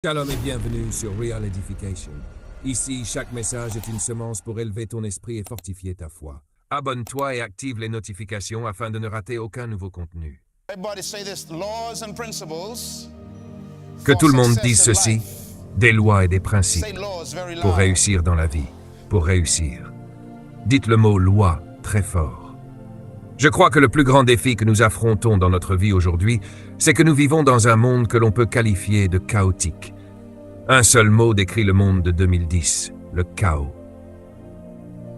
Shalom et bienvenue sur Real Edification. Ici, chaque message est une semence pour élever ton esprit et fortifier ta foi. Abonne-toi et active les notifications afin de ne rater aucun nouveau contenu. Que tout le monde dise ceci, des lois et des principes pour réussir dans la vie, pour réussir. Dites le mot loi très fort. Je crois que le plus grand défi que nous affrontons dans notre vie aujourd'hui, c'est que nous vivons dans un monde que l'on peut qualifier de chaotique. Un seul mot décrit le monde de 2010, le chaos.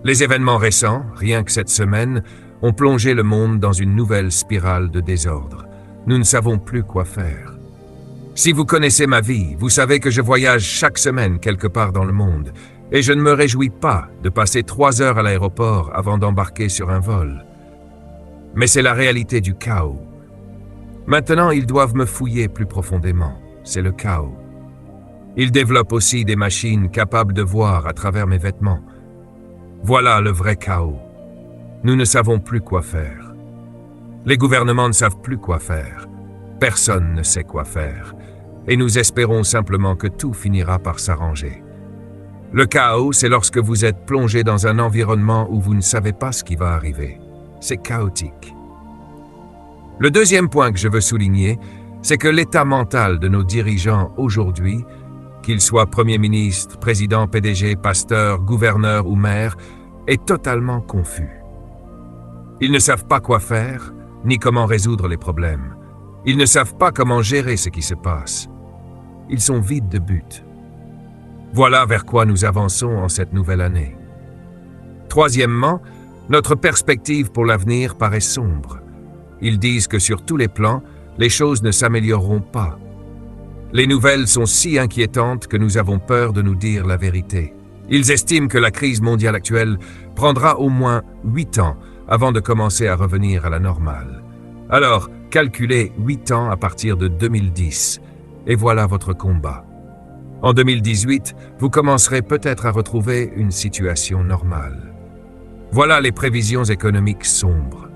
Les événements récents, rien que cette semaine, ont plongé le monde dans une nouvelle spirale de désordre. Nous ne savons plus quoi faire. Si vous connaissez ma vie, vous savez que je voyage chaque semaine quelque part dans le monde, et je ne me réjouis pas de passer 3 heures à l'aéroport avant d'embarquer sur un vol. Mais c'est la réalité du chaos. Maintenant, ils doivent me fouiller plus profondément. C'est le chaos. Ils développent aussi des machines capables de voir à travers mes vêtements. Voilà le vrai chaos. Nous ne savons plus quoi faire. Les gouvernements ne savent plus quoi faire. Personne ne sait quoi faire. Et nous espérons simplement que tout finira par s'arranger. Le chaos, c'est lorsque vous êtes plongé dans un environnement où vous ne savez pas ce qui va arriver. C'est chaotique. Le deuxième point que je veux souligner, c'est que l'état mental de nos dirigeants aujourd'hui, qu'ils soient Premier ministre, président, PDG, pasteur, gouverneur ou maire, est totalement confus. Ils ne savent pas quoi faire, ni comment résoudre les problèmes. Ils ne savent pas comment gérer ce qui se passe. Ils sont vides de but. Voilà vers quoi nous avançons en cette nouvelle année. Troisièmement, notre perspective pour l'avenir paraît sombre. Ils disent que sur tous les plans, les choses ne s'amélioreront pas. Les nouvelles sont si inquiétantes que nous avons peur de nous dire la vérité. Ils estiment que la crise mondiale actuelle prendra au moins 8 ans avant de commencer à revenir à la normale. Alors, calculez 8 ans à partir de 2010, et voilà votre combat. En 2018, vous commencerez peut-être à retrouver une situation normale. Voilà les prévisions économiques sombres.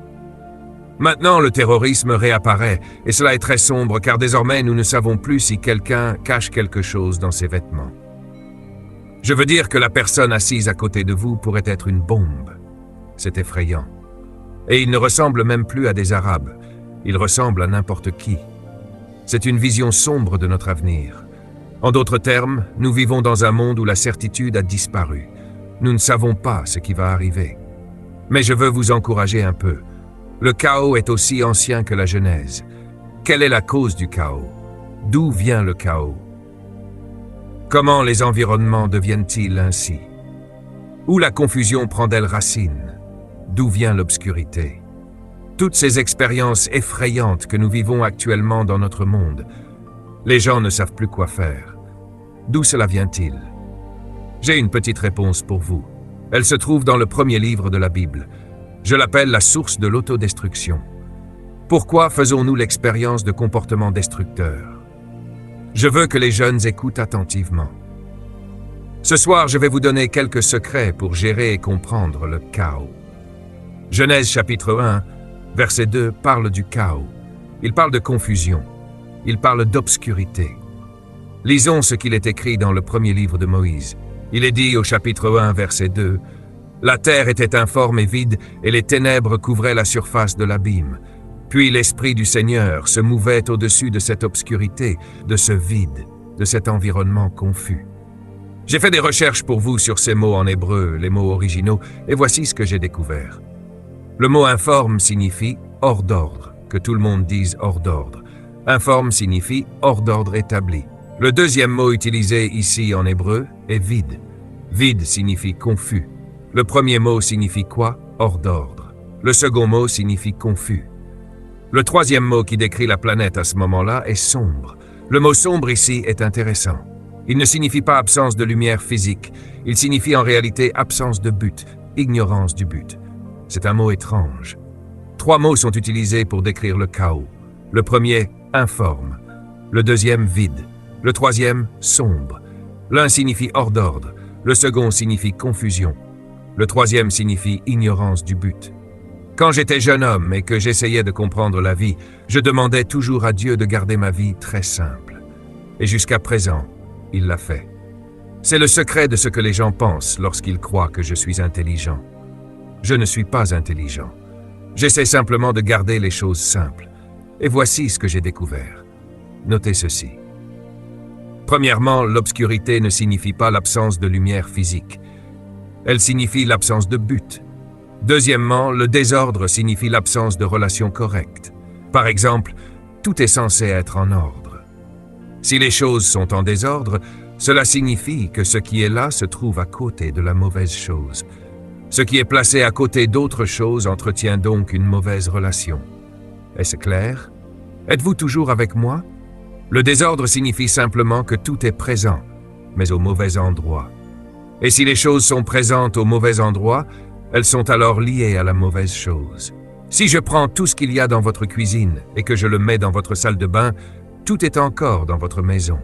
Maintenant, le terrorisme réapparaît, et cela est très sombre car désormais nous ne savons plus si quelqu'un cache quelque chose dans ses vêtements. Je veux dire que la personne assise à côté de vous pourrait être une bombe. C'est effrayant. Et il ne ressemble même plus à des Arabes, il ressemble à n'importe qui. C'est une vision sombre de notre avenir. En d'autres termes, nous vivons dans un monde où la certitude a disparu. Nous ne savons pas ce qui va arriver. Mais je veux vous encourager un peu. Le chaos est aussi ancien que la Genèse. Quelle est la cause du chaos? D'où vient le chaos? Comment les environnements deviennent-ils ainsi? Où la confusion prend-elle racine? D'où vient l'obscurité? Toutes ces expériences effrayantes que nous vivons actuellement dans notre monde, les gens ne savent plus quoi faire. D'où cela vient-il? J'ai une petite réponse pour vous. Elle se trouve dans le premier livre de la Bible. Je l'appelle la source de l'autodestruction. Pourquoi faisons-nous l'expérience de comportements destructeurs? Je veux que les jeunes écoutent attentivement. Ce soir, je vais vous donner quelques secrets pour gérer et comprendre le chaos. Genèse chapitre 1, verset 2 parle du chaos. Il parle de confusion. Il parle d'obscurité. Lisons ce qu'il est écrit dans le premier livre de Moïse. Il est dit au chapitre 1, verset 2, « La terre était informe et vide, et les ténèbres couvraient la surface de l'abîme. Puis l'Esprit du Seigneur se mouvait au-dessus de cette obscurité, de ce vide, de cet environnement confus. » J'ai fait des recherches pour vous sur ces mots en hébreu, les mots originaux, et voici ce que j'ai découvert. Le mot informe signifie hors d'ordre, que tout le monde dise hors d'ordre. Informe signifie hors d'ordre établi. Le deuxième mot utilisé ici en hébreu est vide. Vide signifie confus. Le premier mot signifie quoi? Hors d'ordre. Le second mot signifie confus. Le troisième mot qui décrit la planète à ce moment-là est sombre. Le mot sombre ici est intéressant. Il ne signifie pas absence de lumière physique. Il signifie en réalité absence de but, ignorance du but. C'est un mot étrange. 3 mots sont utilisés pour décrire le chaos. Le premier, informe. Le deuxième, vide. Le troisième, sombre. L'un signifie hors d'ordre. Le second signifie confusion. Le troisième signifie ignorance du but. Quand j'étais jeune homme et que j'essayais de comprendre la vie, je demandais toujours à Dieu de garder ma vie très simple. Et jusqu'à présent, il l'a fait. C'est le secret de ce que les gens pensent lorsqu'ils croient que je suis intelligent. Je ne suis pas intelligent. J'essaie simplement de garder les choses simples. Et voici ce que j'ai découvert. Notez ceci. Premièrement, l'obscurité ne signifie pas l'absence de lumière physique. Elle signifie l'absence de but. Deuxièmement, le désordre signifie l'absence de relations correctes. Par exemple, tout est censé être en ordre. Si les choses sont en désordre, cela signifie que ce qui est là se trouve à côté de la mauvaise chose. Ce qui est placé à côté d'autre chose entretient donc une mauvaise relation. Est-ce clair? Êtes-vous toujours avec moi? Le désordre signifie simplement que tout est présent, mais au mauvais endroit. Et si les choses sont présentes au mauvais endroit, elles sont alors liées à la mauvaise chose. Si je prends tout ce qu'il y a dans votre cuisine et que je le mets dans votre salle de bain, tout est encore dans votre maison.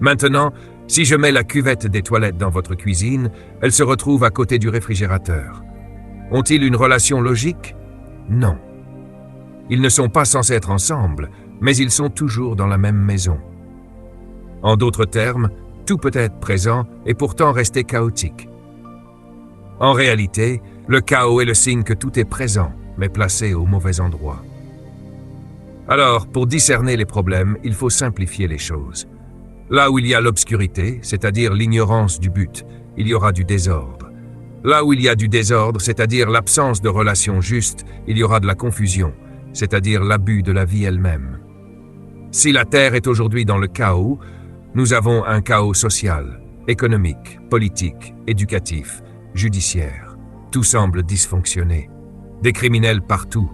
Maintenant, si je mets la cuvette des toilettes dans votre cuisine, elle se retrouve à côté du réfrigérateur. Ont-ils une relation logique? Non. Ils ne sont pas censés être ensemble, mais ils sont toujours dans la même maison. En d'autres termes, tout peut être présent et pourtant rester chaotique. En réalité, le chaos est le signe que tout est présent, mais placé au mauvais endroit. Alors, pour discerner les problèmes, il faut simplifier les choses. Là où il y a l'obscurité, c'est-à-dire l'ignorance du but, il y aura du désordre. Là où il y a du désordre, c'est-à-dire l'absence de relations justes, il y aura de la confusion, c'est-à-dire l'abus de la vie elle-même. Si la Terre est aujourd'hui dans le chaos, nous avons un chaos social, économique, politique, éducatif, judiciaire. Tout semble dysfonctionner. Des criminels partout,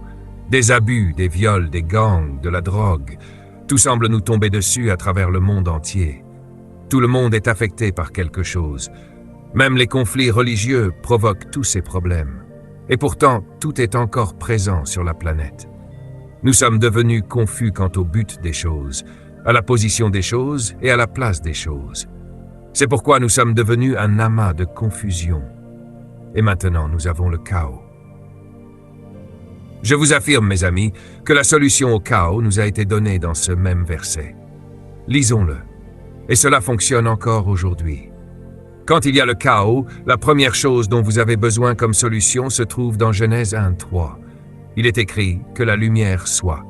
des abus, des viols, des gangs, de la drogue. Tout semble nous tomber dessus à travers le monde entier. Tout le monde est affecté par quelque chose. Même les conflits religieux provoquent tous ces problèmes. Et pourtant, tout est encore présent sur la planète. Nous sommes devenus confus quant au but des choses, à la position des choses et à la place des choses. C'est pourquoi nous sommes devenus un amas de confusion. Et maintenant, nous avons le chaos. Je vous affirme, mes amis, que la solution au chaos nous a été donnée dans ce même verset. Lisons-le. Et cela fonctionne encore aujourd'hui. Quand il y a le chaos, la première chose dont vous avez besoin comme solution se trouve dans Genèse 1:3. Il est écrit que la lumière soit.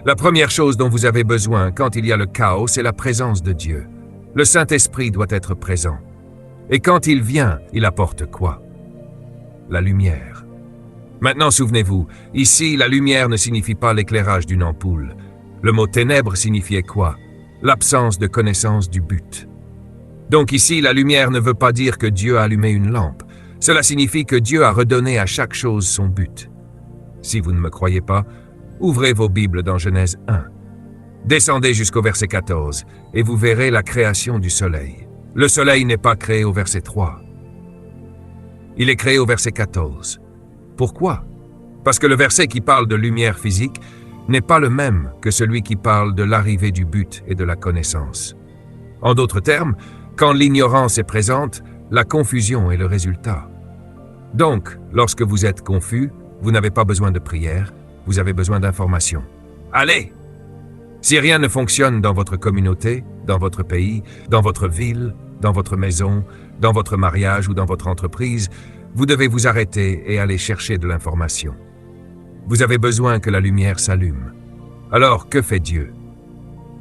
La première chose dont vous avez besoin quand il y a le chaos, c'est la présence de Dieu. Le Saint-Esprit doit être présent. Et quand il vient, il apporte quoi? La lumière. Maintenant, souvenez-vous, ici, la lumière ne signifie pas l'éclairage d'une ampoule. Le mot ténèbres signifiait quoi? L'absence de connaissance du but. Donc ici, la lumière ne veut pas dire que Dieu a allumé une lampe. Cela signifie que Dieu a redonné à chaque chose son but. Si vous ne me croyez pas, ouvrez vos Bibles dans Genèse 1. Descendez jusqu'au verset 14 et vous verrez la création du soleil. Le soleil n'est pas créé au verset 3. Il est créé au verset 14. Pourquoi? Parce que le verset qui parle de lumière physique n'est pas le même que celui qui parle de l'arrivée du but et de la connaissance. En d'autres termes, quand l'ignorance est présente, la confusion est le résultat. Donc, lorsque vous êtes confus, vous n'avez pas besoin de prière, vous avez besoin d'information. Allez! Si rien ne fonctionne dans votre communauté, dans votre pays, dans votre ville, dans votre maison, dans votre mariage ou dans votre entreprise, vous devez vous arrêter et aller chercher de l'information. Vous avez besoin que la lumière s'allume. Alors, que fait Dieu?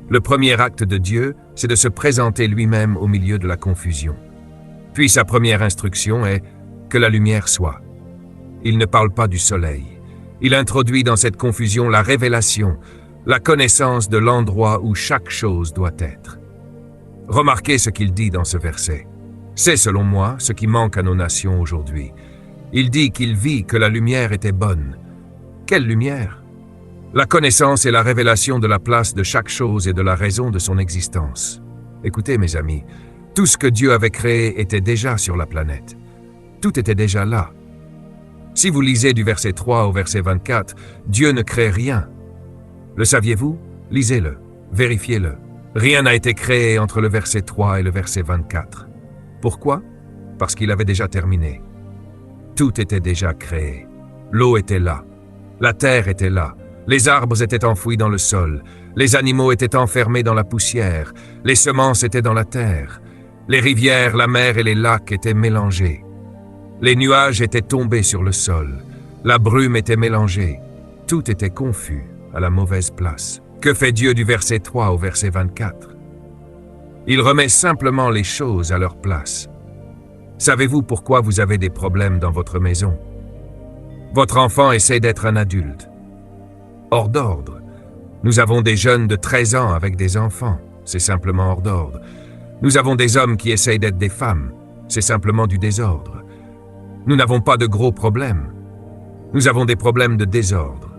Le premier acte de Dieu, c'est de se présenter lui-même au milieu de la confusion. Puis sa première instruction est que la lumière soit. Il ne parle pas du soleil. Il introduit dans cette confusion la révélation, la connaissance de l'endroit où chaque chose doit être. Remarquez ce qu'il dit dans ce verset. C'est, selon moi, ce qui manque à nos nations aujourd'hui. Il dit qu'il vit que la lumière était bonne. Quelle lumière? La connaissance et la révélation de la place de chaque chose et de la raison de son existence. Écoutez, mes amis, tout ce que Dieu avait créé était déjà sur la planète. Tout était déjà là. Si vous lisez du verset 3 au verset 24, Dieu ne crée rien. Le saviez-vous? Lisez-le, vérifiez-le. Rien n'a été créé entre le verset 3 et le verset 24. Pourquoi? Parce qu'il avait déjà terminé. Tout était déjà créé. L'eau était là. La terre était là. Les arbres étaient enfouis dans le sol, les animaux étaient enfermés dans la poussière, les semences étaient dans la terre, les rivières, la mer et les lacs étaient mélangés. Les nuages étaient tombés sur le sol, la brume était mélangée, tout était confus à la mauvaise place. Que fait Dieu du verset 3 au verset 24? Il remet simplement les choses à leur place. Savez-vous pourquoi vous avez des problèmes dans votre maison? Votre enfant essaie d'être un adulte. Hors d'ordre. Nous avons des jeunes de 13 ans avec des enfants. C'est simplement hors d'ordre. Nous avons des hommes qui essayent d'être des femmes. C'est simplement du désordre. Nous n'avons pas de gros problèmes. Nous avons des problèmes de désordre.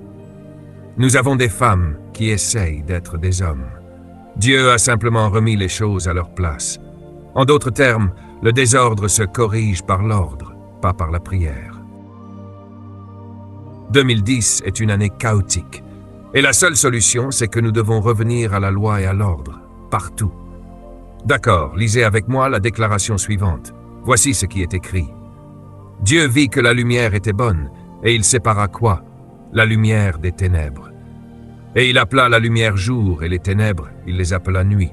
Nous avons des femmes qui essayent d'être des hommes. Dieu a simplement remis les choses à leur place. En d'autres termes, le désordre se corrige par l'ordre, pas par la prière. 2010 est une année chaotique. Et la seule solution, c'est que nous devons revenir à la loi et à l'ordre, partout. D'accord, lisez avec moi la déclaration suivante. Voici ce qui est écrit. Dieu vit que la lumière était bonne, et il sépara quoi? La lumière des ténèbres. Et il appela la lumière jour, et les ténèbres, il les appela nuit.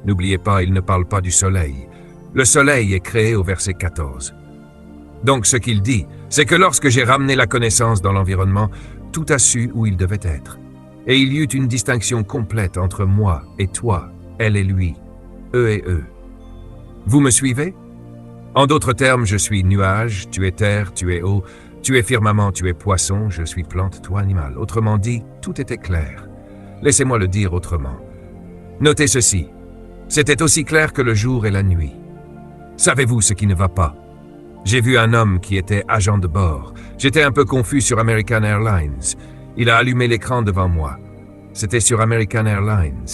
N'oubliez pas, il ne parle pas du soleil. Le soleil est créé au verset 14. Donc ce qu'il dit, c'est que lorsque j'ai ramené la connaissance dans l'environnement, tout a su où il devait être. Et il y eut une distinction complète entre moi et toi, elle et lui, eux et eux. Vous me suivez? En d'autres termes, je suis nuage, tu es terre, tu es eau, tu es firmament, tu es poisson, je suis plante, toi animal. Autrement dit, tout était clair. Laissez-moi le dire autrement. Notez ceci. C'était aussi clair que le jour et la nuit. Savez-vous ce qui ne va pas? J'ai vu un homme qui était agent de bord. J'étais un peu confus sur American Airlines. Il a allumé l'écran devant moi. C'était sur American Airlines.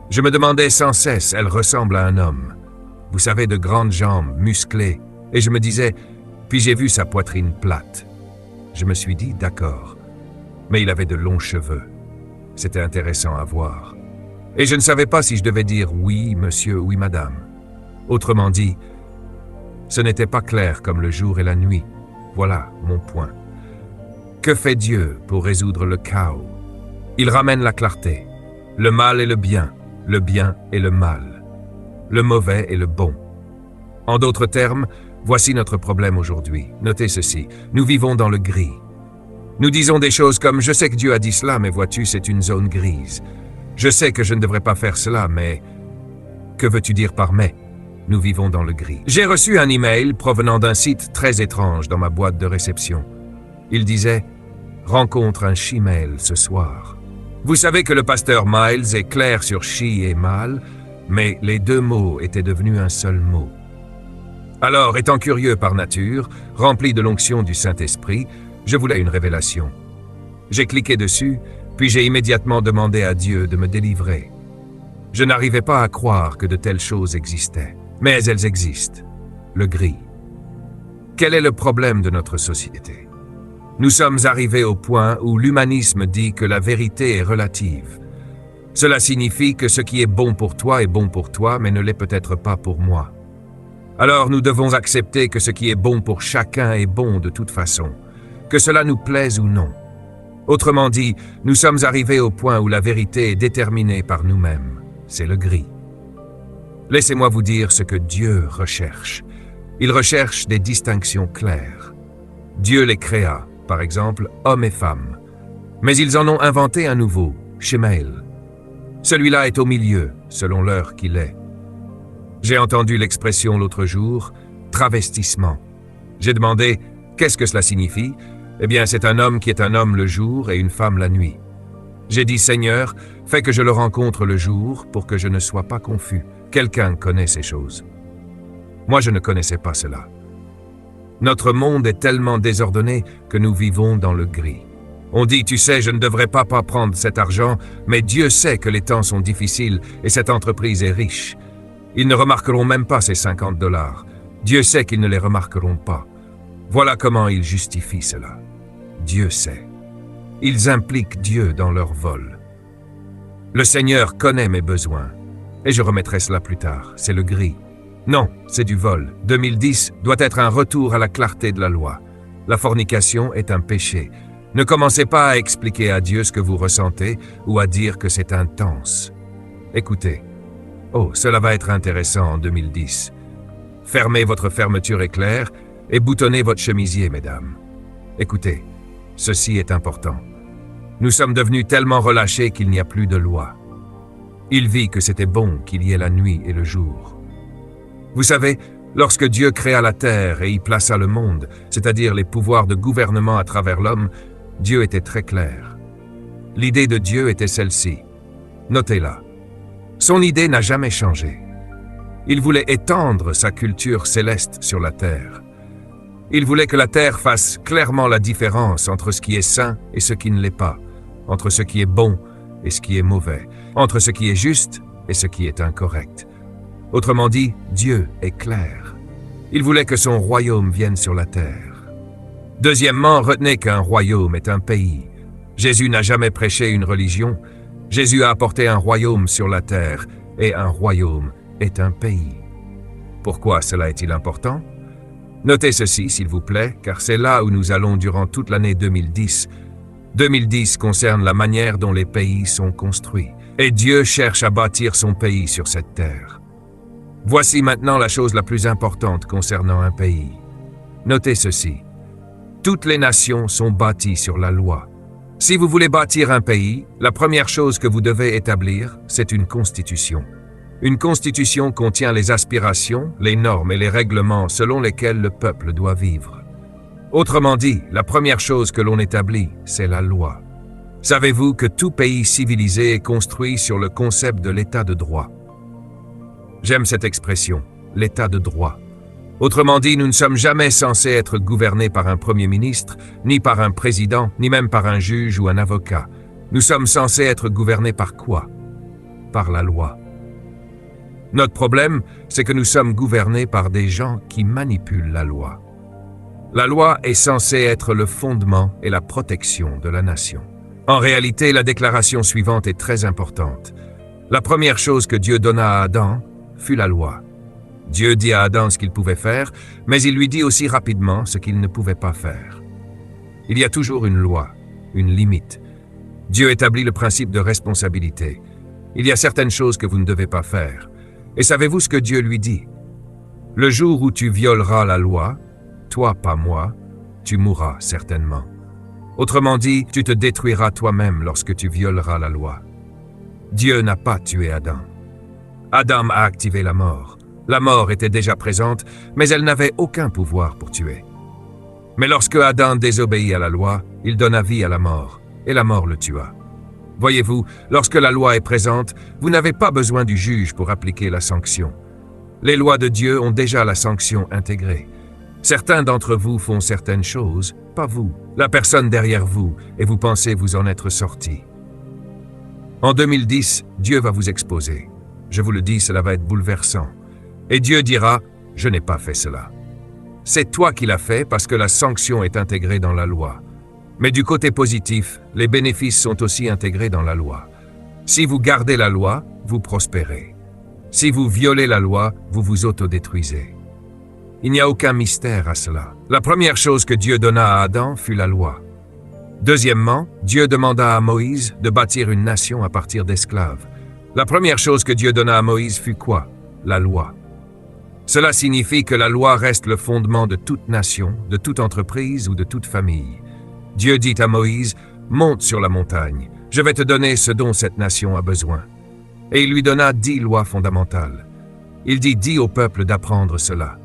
Je me demandais sans cesse, elle ressemble à un homme. Vous savez, de grandes jambes, musclées. Et je me disais, puis j'ai vu sa poitrine plate. Je me suis dit, d'accord. Mais il avait de longs cheveux. C'était intéressant à voir. Et je ne savais pas si je devais dire oui, monsieur, oui, madame. Autrement dit, ce n'était pas clair comme le jour et la nuit. Voilà mon point. Que fait Dieu pour résoudre le chaos? Il ramène la clarté. Le mal et le bien et le mal. Le mauvais et le bon. En d'autres termes, voici notre problème aujourd'hui. Notez ceci, nous vivons dans le gris. Nous disons des choses comme « Je sais que Dieu a dit cela, mais vois-tu, c'est une zone grise. Je sais que je ne devrais pas faire cela, mais... » Que veux-tu dire par « mais » ? Nous vivons dans le gris. J'ai reçu un email provenant d'un site très étrange dans ma boîte de réception. Il disait « Rencontre un she-male ce soir. » Vous savez que le pasteur Miles est clair sur she et mâle, mais les deux mots étaient devenus un seul mot. Alors, étant curieux par nature, rempli de l'onction du Saint-Esprit, je voulais une révélation. J'ai cliqué dessus, puis j'ai immédiatement demandé à Dieu de me délivrer. Je n'arrivais pas à croire que de telles choses existaient. Mais elles existent. Le gris. Quel est le problème de notre société? Nous sommes arrivés au point où l'humanisme dit que la vérité est relative. Cela signifie que ce qui est bon pour toi est bon pour toi, mais ne l'est peut-être pas pour moi. Alors nous devons accepter que ce qui est bon pour chacun est bon de toute façon, que cela nous plaise ou non. Autrement dit, nous sommes arrivés au point où la vérité est déterminée par nous-mêmes. C'est le gris. Laissez-moi vous dire ce que Dieu recherche. Il recherche des distinctions claires. Dieu les créa, par exemple, hommes et femmes. Mais ils en ont inventé un nouveau, Shemael. Celui-là est au milieu, selon l'heure qu'il est. J'ai entendu l'expression l'autre jour, travestissement. J'ai demandé, qu'est-ce que cela signifie? Eh bien, c'est un homme qui est un homme le jour et une femme la nuit. J'ai dit, Seigneur, fais que je le rencontre le jour pour que je ne sois pas confus. Quelqu'un connaît ces choses. Moi, je ne connaissais pas cela. Notre monde est tellement désordonné que nous vivons dans le gris. On dit, tu sais, je ne devrais pas prendre cet argent, mais Dieu sait que les temps sont difficiles et cette entreprise est riche. Ils ne remarqueront même pas ces $50. Dieu sait qu'ils ne les remarqueront pas. Voilà comment ils justifient cela. Dieu sait. Ils impliquent Dieu dans leur vol. Le Seigneur connaît mes besoins. Et je remettrai cela plus tard. C'est le gris. Non, c'est du vol. 2010 doit être un retour à la clarté de la loi. La fornication est un péché. Ne commencez pas à expliquer à Dieu ce que vous ressentez ou à dire que c'est intense. Écoutez. Oh, cela va être intéressant en 2010. Fermez votre fermeture éclair et boutonnez votre chemisier, mesdames. Écoutez, ceci est important. Nous sommes devenus tellement relâchés qu'il n'y a plus de loi. Il vit que c'était bon qu'il y ait la nuit et le jour. Vous savez, lorsque Dieu créa la terre et y plaça le monde, c'est-à-dire les pouvoirs de gouvernement à travers l'homme, Dieu était très clair. L'idée de Dieu était celle-ci. Notez-la. Son idée n'a jamais changé. Il voulait étendre sa culture céleste sur la terre. Il voulait que la terre fasse clairement la différence entre ce qui est saint et ce qui ne l'est pas, entre ce qui est bon et ce qui est mauvais, entre ce qui est juste et ce qui est incorrect. Autrement dit, Dieu est clair. Il voulait que son royaume vienne sur la terre. Deuxièmement, retenez qu'un royaume est un pays. Jésus n'a jamais prêché une religion. Jésus a apporté un royaume sur la terre, et un royaume est un pays. Pourquoi cela est-il important? Notez ceci, s'il vous plaît, car c'est là où nous allons durant toute l'année 2010. 2010 concerne la manière dont les pays sont construits, et Dieu cherche à bâtir son pays sur cette terre. Voici maintenant la chose la plus importante concernant un pays. Notez ceci. Toutes les nations sont bâties sur la loi. Si vous voulez bâtir un pays, la première chose que vous devez établir, c'est une constitution. Une constitution contient les aspirations, les normes et les règlements selon lesquels le peuple doit vivre. Autrement dit, la première chose que l'on établit, c'est la loi. Savez-vous que tout pays civilisé est construit sur le concept de l'état de droit? J'aime cette expression, l'état de droit. Autrement dit, nous ne sommes jamais censés être gouvernés par un premier ministre, ni par un président, ni même par un juge ou un avocat. Nous sommes censés être gouvernés par quoi? Par la loi. Notre problème, c'est que nous sommes gouvernés par des gens qui manipulent la loi. La loi est censée être le fondement et la protection de la nation. En réalité, la déclaration suivante est très importante. La première chose que Dieu donna à Adam fut la loi. Dieu dit à Adam ce qu'il pouvait faire, mais il lui dit aussi rapidement ce qu'il ne pouvait pas faire. Il y a toujours une loi, une limite. Dieu établit le principe de responsabilité. Il y a certaines choses que vous ne devez pas faire. Et savez-vous ce que Dieu lui dit? Le jour où tu violeras la loi, toi, pas moi, tu mourras certainement. Autrement dit, tu te détruiras toi-même lorsque tu violeras la loi. Dieu n'a pas tué Adam. Adam a activé la mort. La mort était déjà présente, mais elle n'avait aucun pouvoir pour tuer. Mais lorsque Adam désobéit à la loi, il donna vie à la mort, et la mort le tua. Voyez-vous, lorsque la loi est présente, vous n'avez pas besoin du juge pour appliquer la sanction. Les lois de Dieu ont déjà la sanction intégrée. Certains d'entre vous font certaines choses, pas vous, la personne derrière vous, et vous pensez vous en être sorti. En 2010, Dieu va vous exposer. Je vous le dis, cela va être bouleversant. Et Dieu dira, « Je n'ai pas fait cela. » C'est toi qui l'as fait parce que la sanction est intégrée dans la loi. Mais du côté positif, les bénéfices sont aussi intégrés dans la loi. Si vous gardez la loi, vous prospérez. Si vous violez la loi, vous vous autodétruisez. Il n'y a aucun mystère à cela. La première chose que Dieu donna à Adam fut la loi. Deuxièmement, Dieu demanda à Moïse de bâtir une nation à partir d'esclaves. La première chose que Dieu donna à Moïse fut quoi? La loi. Cela signifie que la loi reste le fondement de toute nation, de toute entreprise ou de toute famille. Dieu dit à Moïse, « Monte sur la montagne, je vais te donner ce dont cette nation a besoin. » Et il lui donna 10 lois fondamentales. Il dit, « Dis au peuple d'apprendre cela.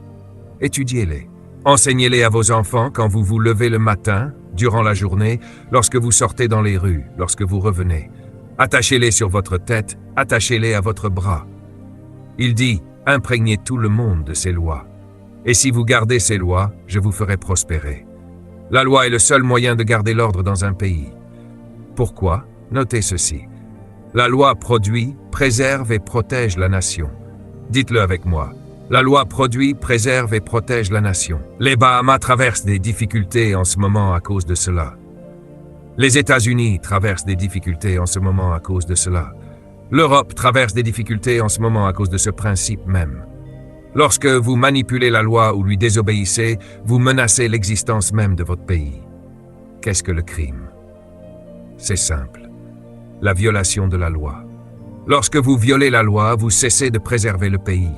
Étudiez-les. Enseignez-les à vos enfants quand vous vous levez le matin, durant la journée, lorsque vous sortez dans les rues, lorsque vous revenez. Attachez-les sur votre tête, attachez-les à votre bras. » Il dit, « Imprégnez tout le monde de ces lois. Et si vous gardez ces lois, je vous ferai prospérer. » La loi est le seul moyen de garder l'ordre dans un pays. Pourquoi? Notez ceci. La loi produit, préserve et protège la nation. Dites-le avec moi. La loi produit, préserve et protège la nation. Les Bahamas traversent des difficultés en ce moment à cause de cela. Les États-Unis traversent des difficultés en ce moment à cause de cela. L'Europe traverse des difficultés en ce moment à cause de ce principe même. Lorsque vous manipulez la loi ou lui désobéissez, vous menacez l'existence même de votre pays. qu'est-ce que le crime? C'est simple. La violation de la loi. Lorsque vous violez la loi, vous cessez de préserver le pays.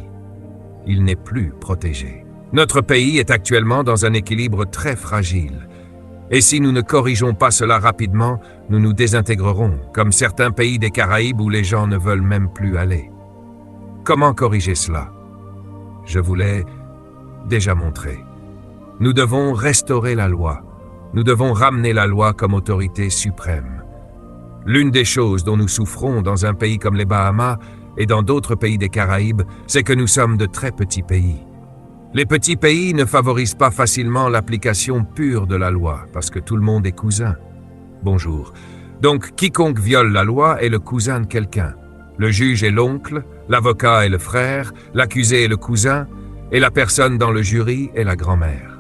Il n'est plus protégé. Notre pays est actuellement dans un équilibre très fragile. Et si nous ne corrigeons pas cela rapidement, nous nous désintégrerons, comme certains pays des Caraïbes où les gens ne veulent même plus aller. Comment corriger cela? Je vous l'ai déjà montré. Nous devons restaurer la loi. Nous devons ramener la loi comme autorité suprême. L'une des choses dont nous souffrons dans un pays comme les Bahamas et dans d'autres pays des Caraïbes, c'est que nous sommes de très petits pays. Les petits pays ne favorisent pas facilement l'application pure de la loi, parce que tout le monde est cousin. Bonjour. Donc, quiconque viole la loi est le cousin de quelqu'un. Le juge est l'oncle, l'avocat est le frère, l'accusé est le cousin, et la personne dans le jury est la grand-mère.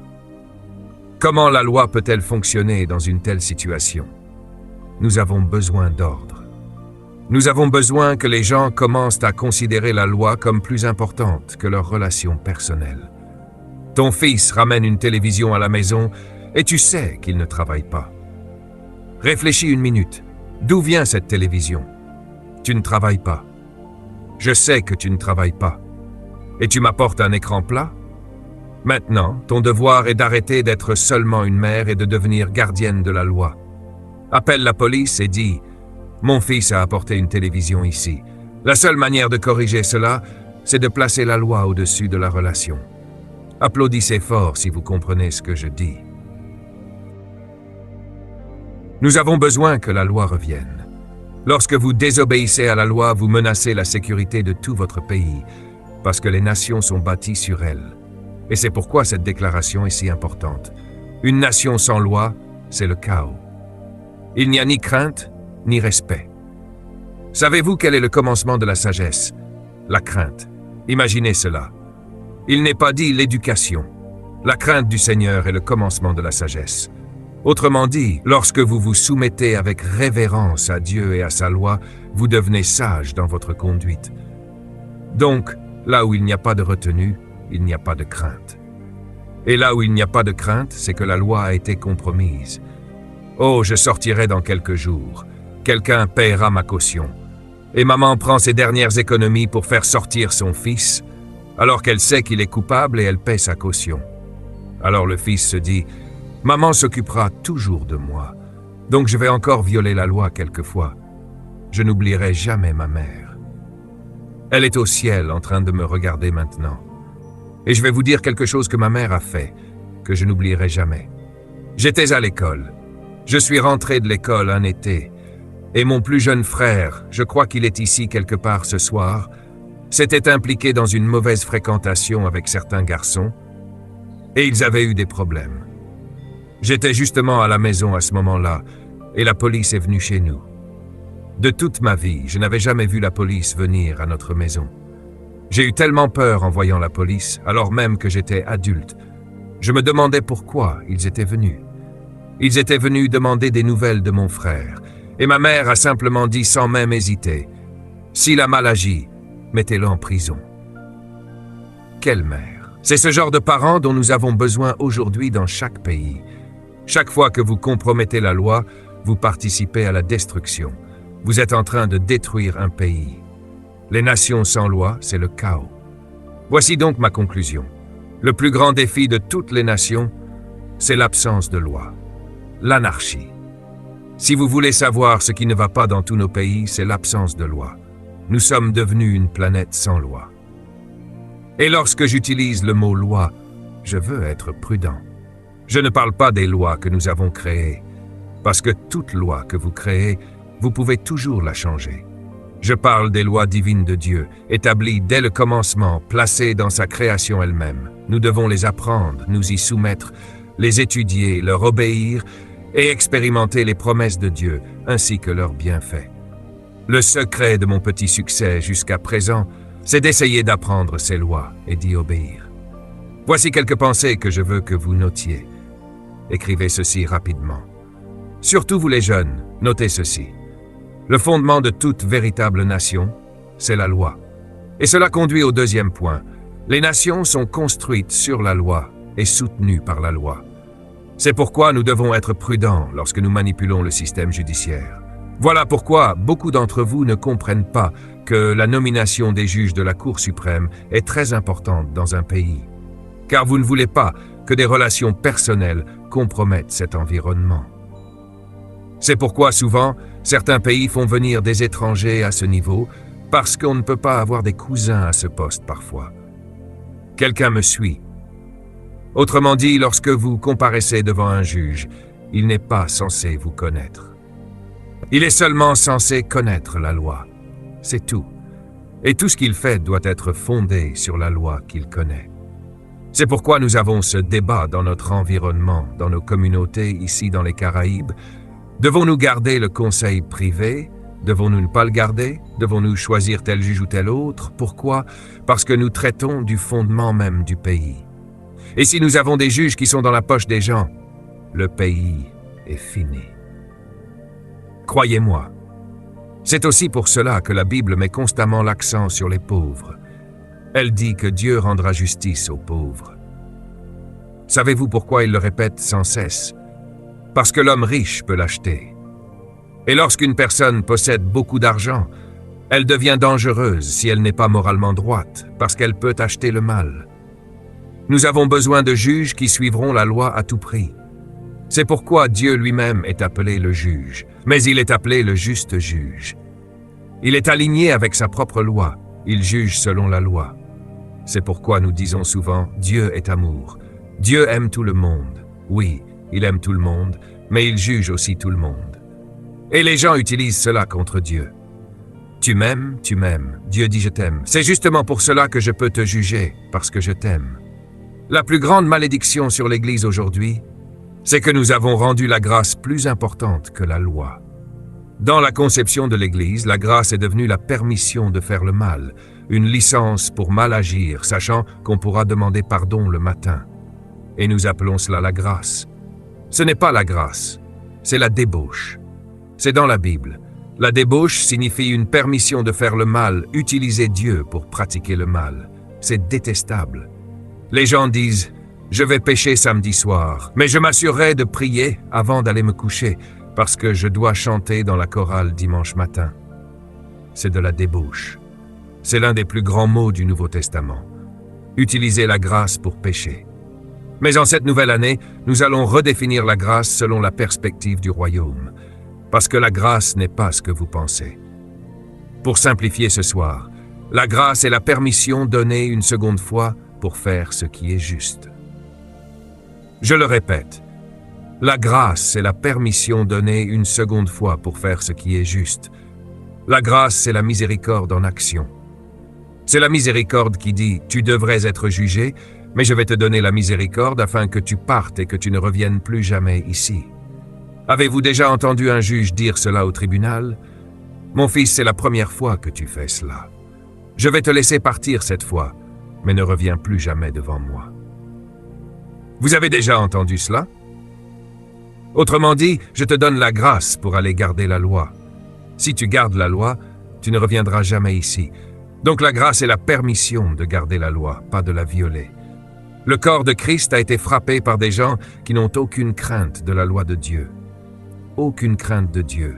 Comment la loi peut-elle fonctionner dans une telle situation? Nous avons besoin d'ordre. Nous avons besoin que les gens commencent à considérer la loi comme plus importante que leurs relations personnelles. Ton fils ramène une télévision à la maison et tu sais qu'il ne travaille pas. Réfléchis une minute. D'où vient cette télévision? Tu ne travailles pas. Je sais que tu ne travailles pas. Et tu m'apportes un écran plat? Maintenant, ton devoir est d'arrêter d'être seulement une mère et de devenir gardienne de la loi. Appelle la police et dis « Mon fils a apporté une télévision ici. La seule manière de corriger cela, c'est de placer la loi au-dessus de la relation. » Applaudissez fort si vous comprenez ce que je dis. Nous avons besoin que la loi revienne. Lorsque vous désobéissez à la loi, vous menacez la sécurité de tout votre pays, parce que les nations sont bâties sur elle. Et c'est pourquoi cette déclaration est si importante. Une nation sans loi, c'est le chaos. Il n'y a ni crainte, ni respect. Savez-vous quel est le commencement de la sagesse? La crainte. Imaginez cela. Il n'est pas dit l'éducation. La crainte du Seigneur est le commencement de la sagesse. Autrement dit, lorsque vous vous soumettez avec révérence à Dieu et à sa loi, vous devenez sage dans votre conduite. Donc, là où il n'y a pas de retenue, il n'y a pas de crainte. Et là où il n'y a pas de crainte, c'est que la loi a été compromise. Oh, je sortirai dans quelques jours. Quelqu'un paiera ma caution. Et maman prend ses dernières économies pour faire sortir son fils, alors qu'elle sait qu'il est coupable et elle paie sa caution. Alors le fils se dit, « Maman s'occupera toujours de moi, donc je vais encore violer la loi quelquefois. Je n'oublierai jamais ma mère. Elle est au ciel en train de me regarder maintenant. Et je vais vous dire quelque chose que ma mère a fait, que je n'oublierai jamais. J'étais à l'école. Je suis rentré de l'école un été, et mon plus jeune frère, je crois qu'il est ici quelque part ce soir, s'était impliqué dans une mauvaise fréquentation avec certains garçons, et ils avaient eu des problèmes. J'étais justement à la maison à ce moment-là, et la police est venue chez nous. De toute ma vie, je n'avais jamais vu la police venir à notre maison. J'ai eu tellement peur en voyant la police, alors même que j'étais adulte. Je me demandais pourquoi ils étaient venus. Ils étaient venus demander des nouvelles de mon frère, et ma mère a simplement dit sans même hésiter, « S'il a mal agi, mettez-le en prison. » Quelle mère! C'est ce genre de parents dont nous avons besoin aujourd'hui dans chaque pays. Chaque fois que vous compromettez la loi, vous participez à la destruction. Vous êtes en train de détruire un pays. Les nations sans loi, c'est le chaos. Voici donc ma conclusion. Le plus grand défi de toutes les nations, c'est l'absence de loi. L'anarchie. Si vous voulez savoir ce qui ne va pas dans tous nos pays, c'est l'absence de loi. Nous sommes devenus une planète sans loi. Et lorsque j'utilise le mot loi, je veux être prudent. Je ne parle pas des lois que nous avons créées, parce que toute loi que vous créez, vous pouvez toujours la changer. Je parle des lois divines de Dieu, établies dès le commencement, placées dans sa création elle-même. Nous devons les apprendre, nous y soumettre, les étudier, leur obéir et expérimenter les promesses de Dieu, ainsi que leurs bienfaits. Le secret de mon petit succès jusqu'à présent, c'est d'essayer d'apprendre ces lois et d'y obéir. Voici quelques pensées que je veux que vous notiez. Écrivez ceci rapidement. Surtout vous les jeunes, notez ceci. Le fondement de toute véritable nation, c'est la loi. Et cela conduit au deuxième point. Les nations sont construites sur la loi et soutenues par la loi. C'est pourquoi nous devons être prudents lorsque nous manipulons le système judiciaire. Voilà pourquoi beaucoup d'entre vous ne comprennent pas que la nomination des juges de la Cour suprême est très importante dans un pays, car vous ne voulez pas que des relations personnelles compromettent cet environnement. C'est pourquoi souvent, certains pays font venir des étrangers à ce niveau, parce qu'on ne peut pas avoir des cousins à ce poste parfois. Quelqu'un me suit. Autrement dit, lorsque vous comparaissez devant un juge, il n'est pas censé vous connaître. Il est seulement censé connaître la loi. C'est tout. Et tout ce qu'il fait doit être fondé sur la loi qu'il connaît. C'est pourquoi nous avons ce débat dans notre environnement, dans nos communautés, ici dans les Caraïbes. Devons-nous garder le conseil privé? Devons-nous ne pas le garder? Devons-nous choisir tel juge ou tel autre? Pourquoi? Parce que nous traitons du fondement même du pays. Et si nous avons des juges qui sont dans la poche des gens, le pays est fini. Croyez-moi. C'est aussi pour cela que la Bible met constamment l'accent sur les pauvres. Elle dit que Dieu rendra justice aux pauvres. Savez-vous pourquoi il le répète sans cesse? Parce que l'homme riche peut l'acheter. Et lorsqu'une personne possède beaucoup d'argent, elle devient dangereuse si elle n'est pas moralement droite, parce qu'elle peut acheter le mal. Nous avons besoin de juges qui suivront la loi à tout prix. C'est pourquoi Dieu lui-même est appelé le juge, mais il est appelé le juste juge. Il est aligné avec sa propre loi, il juge selon la loi. C'est pourquoi nous disons souvent « Dieu est amour ». Dieu aime tout le monde. Oui, il aime tout le monde, mais il juge aussi tout le monde. Et les gens utilisent cela contre Dieu. Tu m'aimes, Dieu dit je t'aime. C'est justement pour cela que je peux te juger, parce que je t'aime. La plus grande malédiction sur l'Église aujourd'hui, c'est que nous avons rendu la grâce plus importante que la loi. Dans la conception de l'Église, la grâce est devenue la permission de faire le mal, une licence pour mal agir, sachant qu'on pourra demander pardon le matin. Et nous appelons cela la grâce. Ce n'est pas la grâce, c'est la débauche. C'est dans la Bible. La débauche signifie une permission de faire le mal, utiliser Dieu pour pratiquer le mal. C'est détestable. Les gens disent « Je vais pécher samedi soir, mais je m'assurerai de prier avant d'aller me coucher, parce que je dois chanter dans la chorale dimanche matin. » C'est de la débauche. C'est l'un des plus grands mots du Nouveau Testament. Utiliser la grâce pour pécher. Mais en cette nouvelle année, nous allons redéfinir la grâce selon la perspective du royaume, parce que la grâce n'est pas ce que vous pensez. Pour simplifier ce soir, la grâce est la permission donnée une seconde fois pour faire ce qui est juste. Je le répète, la grâce, c'est la permission donnée une seconde fois pour faire ce qui est juste. La grâce, c'est la miséricorde en action. C'est la miséricorde qui dit « Tu devrais être jugé, mais je vais te donner la miséricorde afin que tu partes et que tu ne reviennes plus jamais ici. » Avez-vous déjà entendu un juge dire cela au tribunal? « Mon fils, c'est la première fois que tu fais cela. Je vais te laisser partir cette fois, mais ne reviens plus jamais devant moi. » Vous avez déjà entendu cela? Autrement dit, je te donne la grâce pour aller garder la loi. Si tu gardes la loi, tu ne reviendras jamais ici. Donc la grâce est la permission de garder la loi, pas de la violer. Le corps de Christ a été frappé par des gens qui n'ont aucune crainte de la loi de Dieu. Aucune crainte de Dieu.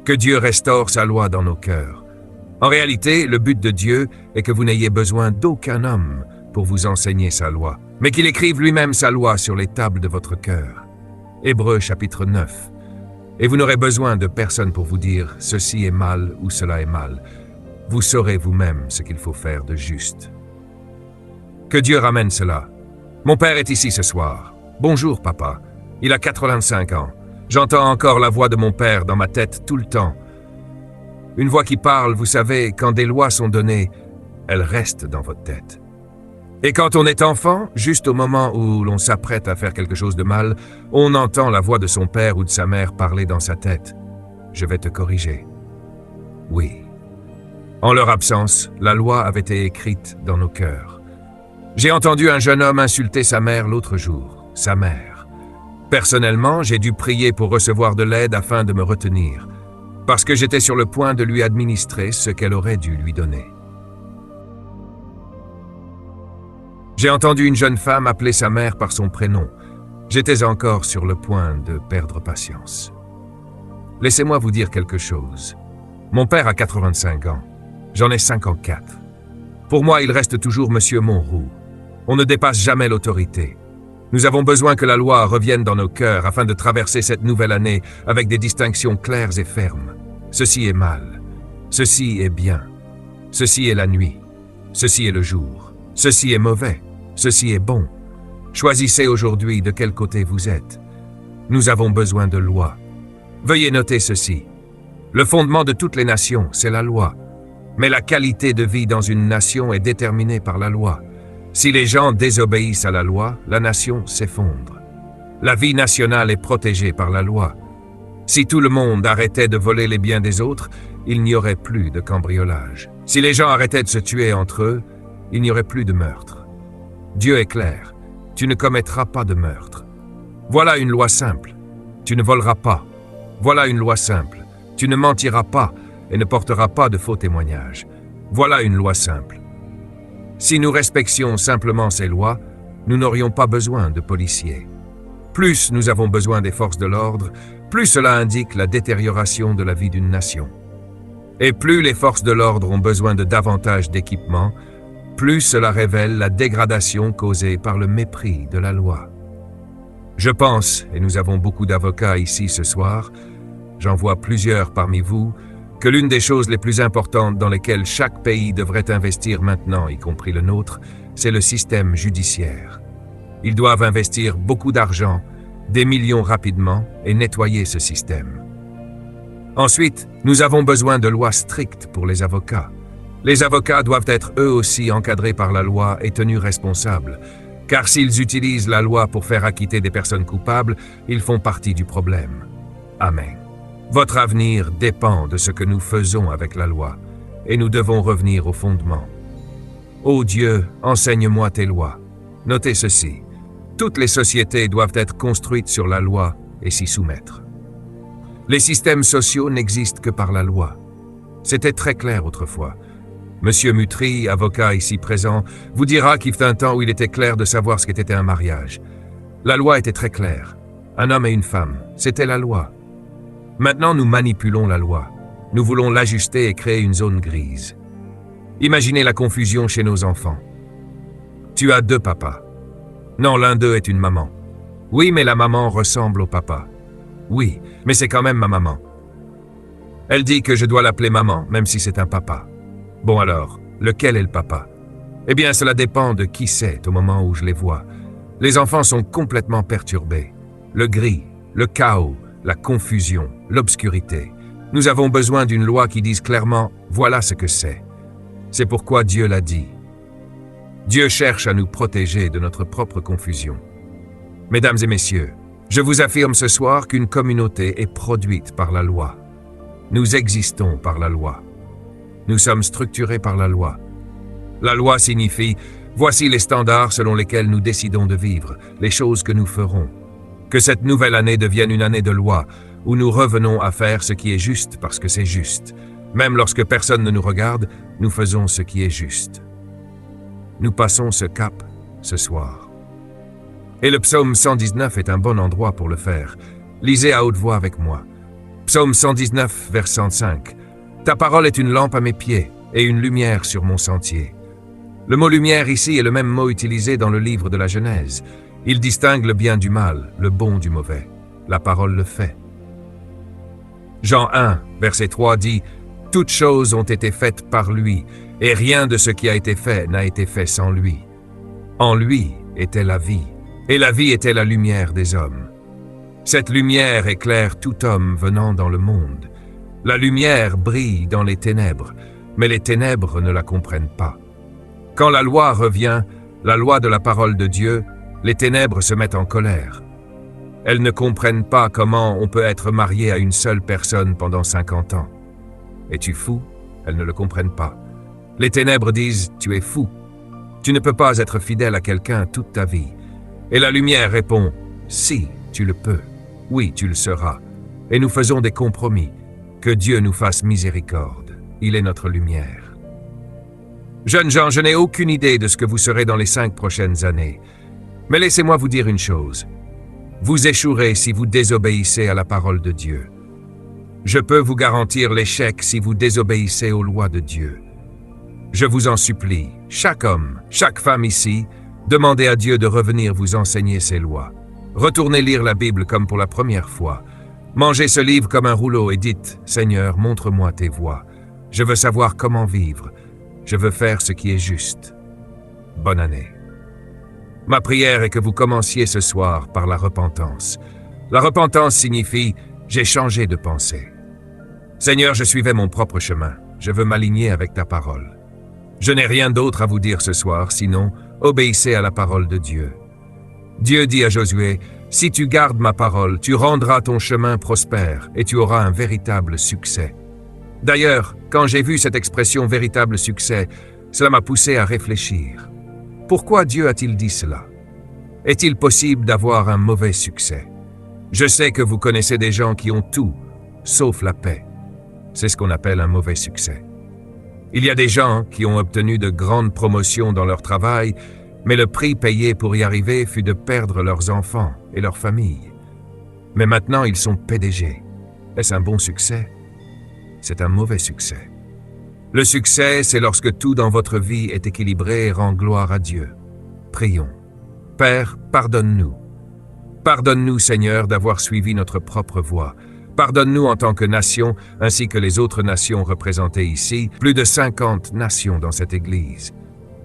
Que Dieu restaure sa loi dans nos cœurs. En réalité, le but de Dieu est que vous n'ayez besoin d'aucun homme pour vous enseigner sa loi, mais qu'il écrive lui-même sa loi sur les tables de votre cœur. Hébreux chapitre 9. Et vous n'aurez besoin de personne pour vous dire « ceci est mal » ou « cela est mal ». Vous saurez vous-même ce qu'il faut faire de juste. Que Dieu ramène cela. Mon père est ici ce soir. Bonjour, papa. Il a 85 ans. J'entends encore la voix de mon père dans ma tête tout le temps. Une voix qui parle, vous savez, quand des lois sont données, elles restent dans votre tête. Et quand on est enfant, juste au moment où l'on s'apprête à faire quelque chose de mal, on entend la voix de son père ou de sa mère parler dans sa tête. Je vais te corriger. Oui. En leur absence, la loi avait été écrite dans nos cœurs. J'ai entendu un jeune homme insulter sa mère l'autre jour. Sa mère. Personnellement, j'ai dû prier pour recevoir de l'aide afin de me retenir, parce que j'étais sur le point de lui administrer ce qu'elle aurait dû lui donner. J'ai entendu une jeune femme appeler sa mère par son prénom. J'étais encore sur le point de perdre patience. Laissez-moi vous dire quelque chose. Mon père a 85 ans. J'en ai 54. Pour moi, il reste toujours Monsieur Monroux. On ne dépasse jamais l'autorité. Nous avons besoin que la loi revienne dans nos cœurs afin de traverser cette nouvelle année avec des distinctions claires et fermes. Ceci est mal. Ceci est bien. Ceci est la nuit. Ceci est le jour. Ceci est mauvais. Ceci est bon. Choisissez aujourd'hui de quel côté vous êtes. Nous avons besoin de loi. Veuillez noter ceci. Le fondement de toutes les nations, c'est la loi. Mais la qualité de vie dans une nation est déterminée par la loi. Si les gens désobéissent à la loi, la nation s'effondre. La vie nationale est protégée par la loi. Si tout le monde arrêtait de voler les biens des autres, il n'y aurait plus de cambriolage. Si les gens arrêtaient de se tuer entre eux, il n'y aurait plus de meurtre. Dieu est clair. Tu ne commettras pas de meurtre. Voilà une loi simple. Tu ne voleras pas. Voilà une loi simple. Tu ne mentiras pas et ne porteras pas de faux témoignages. Voilà une loi simple. Si nous respections simplement ces lois, nous n'aurions pas besoin de policiers. Plus nous avons besoin des forces de l'ordre, plus cela indique la détérioration de la vie d'une nation. Et plus les forces de l'ordre ont besoin de davantage d'équipements, plus cela révèle la dégradation causée par le mépris de la loi. Je pense, et nous avons beaucoup d'avocats ici ce soir, j'en vois plusieurs parmi vous, que l'une des choses les plus importantes dans lesquelles chaque pays devrait investir maintenant, y compris le nôtre, c'est le système judiciaire. Ils doivent investir beaucoup d'argent, des millions rapidement, et nettoyer ce système. Ensuite, nous avons besoin de lois strictes pour les avocats. Les avocats doivent être eux aussi encadrés par la loi et tenus responsables, car s'ils utilisent la loi pour faire acquitter des personnes coupables, ils font partie du problème. Amen. Votre avenir dépend de ce que nous faisons avec la loi, et nous devons revenir au fondement. Ô Dieu, enseigne-moi tes lois. Notez ceci. Toutes les sociétés doivent être construites sur la loi et s'y soumettre. Les systèmes sociaux n'existent que par la loi. C'était très clair autrefois. Monsieur Mutry, avocat ici présent, vous dira qu'il fut un temps où il était clair de savoir ce qu'était un mariage. La loi était très claire. Un homme et une femme, c'était la loi. Maintenant, nous manipulons la loi. Nous voulons l'ajuster et créer une zone grise. Imaginez la confusion chez nos enfants. Tu as 2 papas. Non, l'un d'eux est une maman. Oui, mais la maman ressemble au papa. Oui, mais c'est quand même ma maman. Elle dit que je dois l'appeler maman, même si c'est un papa. Bon alors, lequel est le papa? Eh bien, cela dépend de qui c'est au moment où je les vois. Les enfants sont complètement perturbés. Le gris, le chaos, la confusion, l'obscurité. Nous avons besoin d'une loi qui dise clairement « voilà ce que c'est ». C'est pourquoi Dieu l'a dit. Dieu cherche à nous protéger de notre propre confusion. Mesdames et messieurs, je vous affirme ce soir qu'une communauté est produite par la loi. Nous existons par la loi. Nous sommes structurés par la loi. La loi signifie « voici les standards selon lesquels nous décidons de vivre, les choses que nous ferons ». Que cette nouvelle année devienne une année de loi, où nous revenons à faire ce qui est juste parce que c'est juste. Même lorsque personne ne nous regarde, nous faisons ce qui est juste. Nous passons ce cap ce soir. Et le psaume 119 est un bon endroit pour le faire. Lisez à haute voix avec moi. Psaume 119, verset 5. « Ta parole est une lampe à mes pieds et une lumière sur mon sentier. » Le mot « lumière » ici est le même mot utilisé dans le livre de la Genèse. Il distingue le bien du mal, le bon du mauvais. La parole le fait. Jean 1, verset 3 dit « Toutes choses ont été faites par lui, et rien de ce qui a été fait n'a été fait sans lui. En lui était la vie, et la vie était la lumière des hommes. Cette lumière éclaire tout homme venant dans le monde. La lumière brille dans les ténèbres, mais les ténèbres ne la comprennent pas. Quand la loi revient, la loi de la parole de Dieu, les ténèbres se mettent en colère. Elles ne comprennent pas comment on peut être marié à une seule personne pendant 50 ans. Es-tu fou? Elles ne le comprennent pas. Les ténèbres disent « tu es fou. Tu ne peux pas être fidèle à quelqu'un toute ta vie. » Et la lumière répond « si, tu le peux. Oui, tu le seras. » Et nous faisons des compromis. Que Dieu nous fasse miséricorde. Il est notre lumière. Jeunes gens, je n'ai aucune idée de ce que vous serez dans les 5 prochaines années. Mais laissez-moi vous dire une chose. Vous échouerez si vous désobéissez à la parole de Dieu. Je peux vous garantir l'échec si vous désobéissez aux lois de Dieu. Je vous en supplie, chaque homme, chaque femme ici, demandez à Dieu de revenir vous enseigner ses lois. Retournez lire la Bible comme pour la première fois. Mangez ce livre comme un rouleau et dites, Seigneur, montre-moi tes voies. Je veux savoir comment vivre. Je veux faire ce qui est juste. Bonne année. Ma prière est que vous commenciez ce soir par la repentance. La repentance signifie « j'ai changé de pensée ». Seigneur, je suivais mon propre chemin. Je veux m'aligner avec ta parole. Je n'ai rien d'autre à vous dire ce soir, sinon obéissez à la parole de Dieu. Dieu dit à Josué, « Si tu gardes ma parole, tu rendras ton chemin prospère et tu auras un véritable succès. » D'ailleurs, quand j'ai vu cette expression « véritable succès », cela m'a poussé à réfléchir. Pourquoi Dieu a-t-il dit cela? Est-il possible d'avoir un mauvais succès? Je sais que vous connaissez des gens qui ont tout, sauf la paix. C'est ce qu'on appelle un mauvais succès. Il y a des gens qui ont obtenu de grandes promotions dans leur travail, mais le prix payé pour y arriver fut de perdre leurs enfants et leur famille. Mais maintenant, ils sont PDG. Est-ce un bon succès? C'est un mauvais succès. Le succès, c'est lorsque tout dans votre vie est équilibré et rend gloire à Dieu. Prions. Père, pardonne-nous. Pardonne-nous, Seigneur, d'avoir suivi notre propre voie. Pardonne-nous en tant que nation, ainsi que les autres nations représentées ici, plus de 50 nations dans cette Église.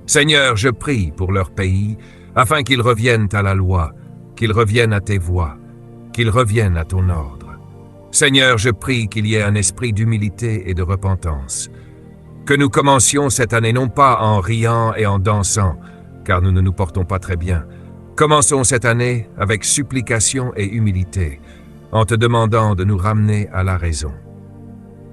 Seigneur, je prie pour leur pays, afin qu'ils reviennent à la loi, qu'ils reviennent à tes voies, qu'ils reviennent à ton ordre. Seigneur, je prie qu'il y ait un esprit d'humilité et de repentance. Que nous commencions cette année non pas en riant et en dansant, car nous ne nous portons pas très bien. Commençons cette année avec supplication et humilité, en te demandant de nous ramener à la raison.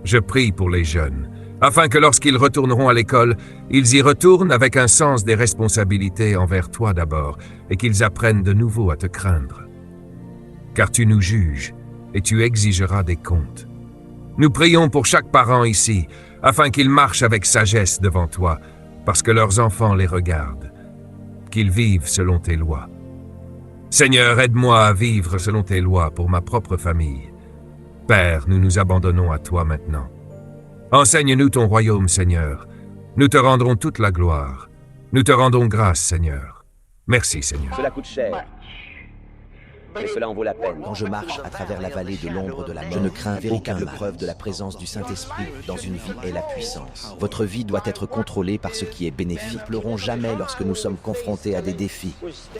Je prie pour les jeunes, afin que lorsqu'ils retourneront à l'école, ils y retournent avec un sens des responsabilités envers toi d'abord, et qu'ils apprennent de nouveau à te craindre. Car tu nous juges, et tu exigeras des comptes. Nous prions pour chaque parent ici, afin qu'ils marchent avec sagesse devant toi, parce que leurs enfants les regardent, qu'ils vivent selon tes lois. Seigneur, aide-moi à vivre selon tes lois pour ma propre famille. Père, nous nous abandonnons à toi maintenant. Enseigne-nous ton royaume, Seigneur. Nous te rendrons toute la gloire. Nous te rendons grâce, Seigneur. Merci, Seigneur. Cela coûte cher. Mais cela en vaut la peine. Quand je marche à travers la vallée de l'ombre de la mort, je ne crains véritable preuve de la présence du Saint-Esprit dans une vie est la puissance. Votre vie doit être contrôlée par ce qui est bénéfique. Nous ne pleurons jamais lorsque nous sommes confrontés à des défis.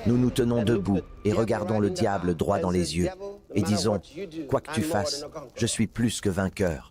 Nous nous tenons debout et regardons le diable droit dans les yeux et disons, quoi que tu fasses, je suis plus que vainqueur.